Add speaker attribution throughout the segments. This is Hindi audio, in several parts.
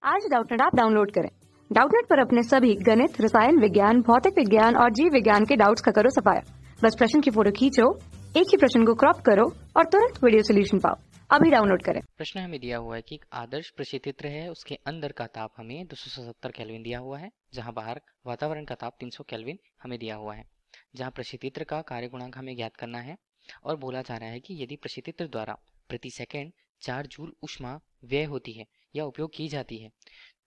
Speaker 1: आज डाउटनेट ऐप डाउनलोड करें। डाउटनेट पर अपने सभी गणित, रसायन विज्ञान, भौतिक विज्ञान और जीव विज्ञान के डाउट्स का करो सफाया। बस प्रश्न की फोटो खींचो, एक ही प्रश्न को क्रॉप करो और तुरंत वीडियो सोल्यूशन पाओ। अभी डाउनलोड करें।
Speaker 2: प्रश्न हमें दिया हुआ है कि एक आदर्श प्रशीतित्र है, उसके अंदर का ताप हमें 277 केल्विन दिया हुआ है, जहां बाहर वातावरण का ताप 300 केल्विन हमें दिया हुआ है। जहां प्रशीतित्र का कार्य गुणांक हमें ज्ञात करना है और बोला जा रहा है कि यदि प्रशीतित्र द्वारा प्रति सेकंड 4 जूल ऊष्मा व्यय होती है या उपयोग की जाती है,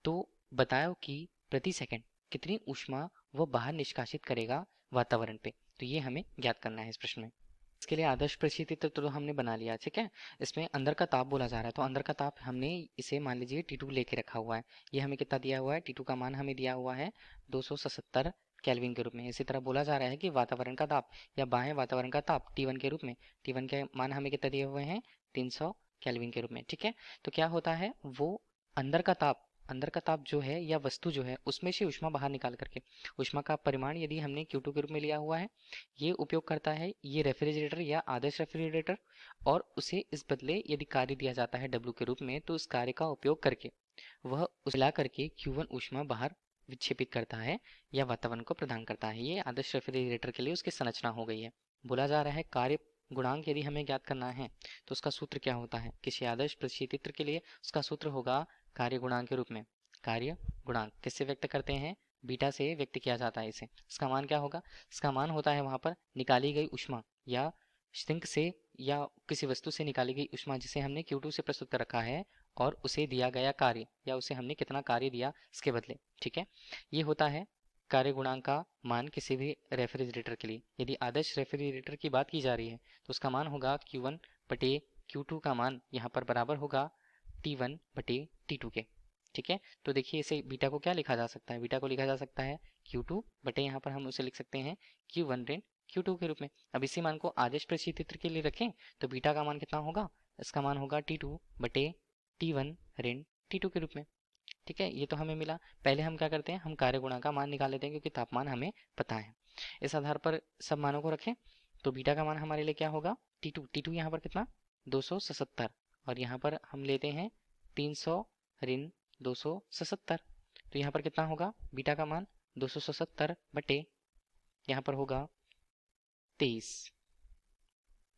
Speaker 2: तो बताओ कि प्रति सेकंड कितनी ऊष्मा वह बाहर निष्कासित करेगा वातावरण पे। तो ये हमें ज्ञात करना है इस प्रश्न में। इसके लिए आदर्श प्रशीतित्र तो हमने बना लिया, ठीक है। इसमें अंदर का ताप बोला जा रहा है, तो अंदर का ताप हमने इसे मान लीजिए T2 लेके रखा हुआ है। ये हमें कितना दिया हुआ है, T2 का मान हमें दिया हुआ है 277 केल्विन के रूप में। इसी तरह बोला जा रहा है कि वातावरण का ताप या बाह्य वातावरण का ताप T1 के रूप में, T1 के मान हमें कितना दिए हुए हैं 300 केल्विन के रूप में, ठीक है। तो क्या होता है, वो अंदर का ताप जो है या वस्तु जो है उसमें से ऊष्मा बाहर निकाल करके, ऊष्मा का परिमाण यदि हमने Q2 के रूप में लिया हुआ है, ये उपयोग करता है ये रेफ्रिजरेटर या आदर्श रेफ्रिजरेटर, और उसे इस बदले यदि कार्य दिया जाता है W के रूप में, तो उस कार्य का उपयोग करके वह उला करके Q1 ऊष्मा बाहर विक्षेपित करता है या वातावरण को प्रदान करता है। ये आदर्श रेफ्रिजरेटर के लिए उसकी संरचना हो गई है। बोला जा रहा है कार्य गुणांक यदि हमें ज्ञात करना है तो उसका सूत्र क्या होता है। किसी आदर्श प्रशीतित्र के लिए उसका सूत्र होगा कार्य गुणांक के रूप में। कार्य गुणांक किससे व्यक्त करते हैं, बीटा से व्यक्त किया जाता है इसे। इसका मान क्या होगा, इसका मान होता है वहां पर निकाली गई ऊष्मा या सिंक से या किसी वस्तु से निकाली गई ऊष्मा जिसे हमने Q2 से प्रस्तुत कर रखा है, और उसे दिया गया कार्य या उसे हमने कितना कार्य दिया इसके बदले, ठीक है। ये होता है कार्य गुणांक का मान किसी भी रेफ्रिजरेटर के लिए। यदि आदर्श रेफ्रिजरेटर की बात की जा रही है तो उसका मान होगा Q1 बटे Q2 का मान यहाँ पर बराबर होगा T1 बटे T2 के, ठीक है। तो देखिए इसे बीटा को क्या लिखा जा सकता है, बीटा को लिखा जा सकता है Q2 बटे यहाँ पर हम उसे लिख सकते हैं Q1 ऋण Q2 के रूप में। अब इसी मान को आदर्श प्रशीतित्र के लिए रखें तो बीटा का मान कितना होगा, इसका मान होगा T2 बटे T1 ऋण T2 के रूप में, ठीक है। ये तो हमें मिला। पहले हम क्या करते हैं, हम कार्य गुणा का मान निकाल लेते हैं क्योंकि तापमान हमें पता है। इस आधार पर सब मानों को रखें तो बीटा का मान हमारे लिए क्या होगा, T2 यहाँ पर कितना 277, और यहाँ पर हम लेते हैं 300 ऋण 277, तो यहाँ पर कितना होगा बीटा का मान 277 बटे यहाँ पर होगा 23।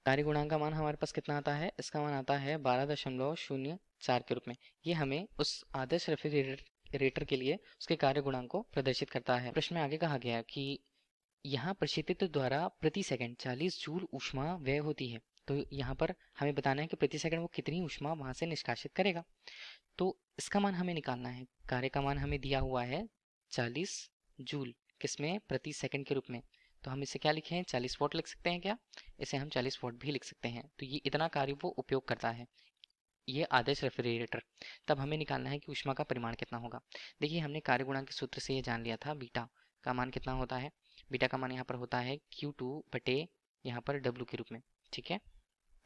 Speaker 2: कार्य गुणांक का मान हमारे पास कितना आता है, इसका मान आता है 12.04 के रूप में। ये हमें उस आदर्श रेफ्रिजरेटर के लिए उसके कार्य गुणांक को प्रदर्शित करता है। प्रश्न में आगे कहा गया कि यहाँ प्रशीतित्र द्वारा प्रति सेकंड 40 जूल ऊष्मा व्यय होती है। तो यहाँ पर हमें बताना है कि प्रति सेकंड वो कितनी ऊष्मा वहां से निष्कासित करेगा। तो इसका मान हमें निकालना है। कार्य का मान हमें दिया हुआ है 40 जूल, किसमें, प्रति सेकंड के रूप में। तो हम इसे क्या लिखें, 40 वॉट लिख सकते हैं क्या, इसे हम 40 वॉट भी लिख सकते हैं। तो ये इतना कार्य वो उपयोग करता है ये आदर्श रेफ्रिजरेटर। तब हमें निकालना है कि ऊष्मा का परिमाण कितना होगा। देखिए हमने कार्य गुणांक के सूत्र से ये जान लिया था बीटा का मान कितना होता है। बीटा का मान यहाँ पर होता है Q2 बटे यहाँ पर W के रूप में, ठीक है।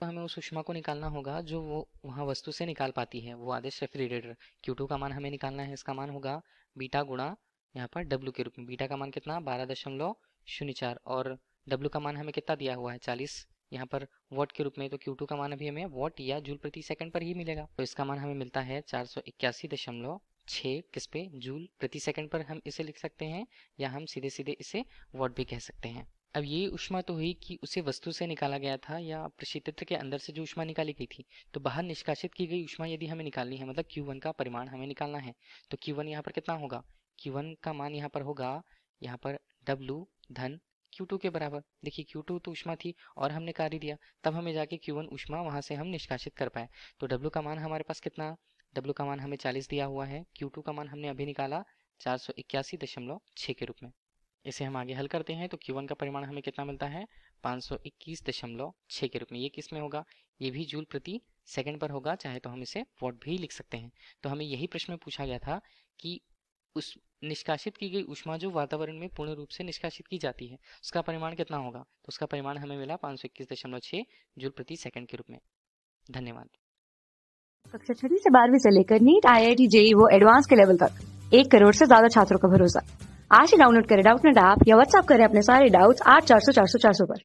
Speaker 2: तो हमें उस ऊष्मा को निकालना होगा जो वो वहाँ वस्तु से निकाल पाती है, वो आदर्श रेफ्रिजरेटर। Q2 का मान हमें निकालना है, इसका मान होगा बीटा गुणा यहाँ पर W के रूप में। बीटा का मान कितना 12.04, और W का मान हमें कितना दिया हुआ है 40 यहाँ पर वॉट के रूप में। तो Q2 का मान अभी हमें वॉट या जूल प्रति सेकंड पर ही मिलेगा। तो इसका मान हमें मिलता है 481.6 किस पे, जूल प्रति सेकंड पर हम इसे लिख सकते हैं, या हम सीधे सीधे इसे वॉट भी कह सकते हैं। अब ये ऊष्मा तो हुई कि उसे वस्तु से निकाला गया था या प्रशीतित्र के अंदर से जो ऊष्मा निकाली गई थी। तो बाहर निष्कासित की गई ऊष्मा यदि हमें निकालनी है, मतलब Q1 का परिमाण हमें निकालना है, तो Q1 यहाँ पर कितना होगा, Q1 का मान यहाँ पर होगा यहाँ पर W धन Q2 के बराबर। देखिए Q2 तो ऊष्मा थी और हमने कार्य दिया, तब हमें जाके Q1 ऊष्मा वहां से हम निष्कासित कर पाए। तो W का मान हमारे पास कितना, W का मान हमें 40 दिया हुआ है, Q2 का मान हमने अभी निकाला 481.6 के रूप में। इसे हम आगे हल करते हैं तो Q1 का परिमाण हमें कितना मिलता है 521.6 के रूप में। ये किस में होगा, ये भी जूल प्रति सेकंड पर होगा, चाहे तो हम इसे वॉट भी लिख सकते हैं। तो हमें यही प्रश्न में पूछा गया था कि उस निष्कासित की गई ऊष्मा जो वातावरण में पूर्ण रूप से निष्कासित की जाती है उसका परिमाण कितना होगा। तो उसका परिमाण हमें मिला 521.6 जूल प्रति सेकंड के रूप में। धन्यवाद।
Speaker 1: कक्षा 6 से 12वीं से लेकर नीट, IIT, JEE वो एडवांस के लेवल तक 1 करोड़ से ज्यादा छात्रों का भरोसा। आज ही डाउनलोड करें डाउटनेट ऐप या व्हाट्सएप करें अपने सारे डाउट्स 8400 400 400 पर।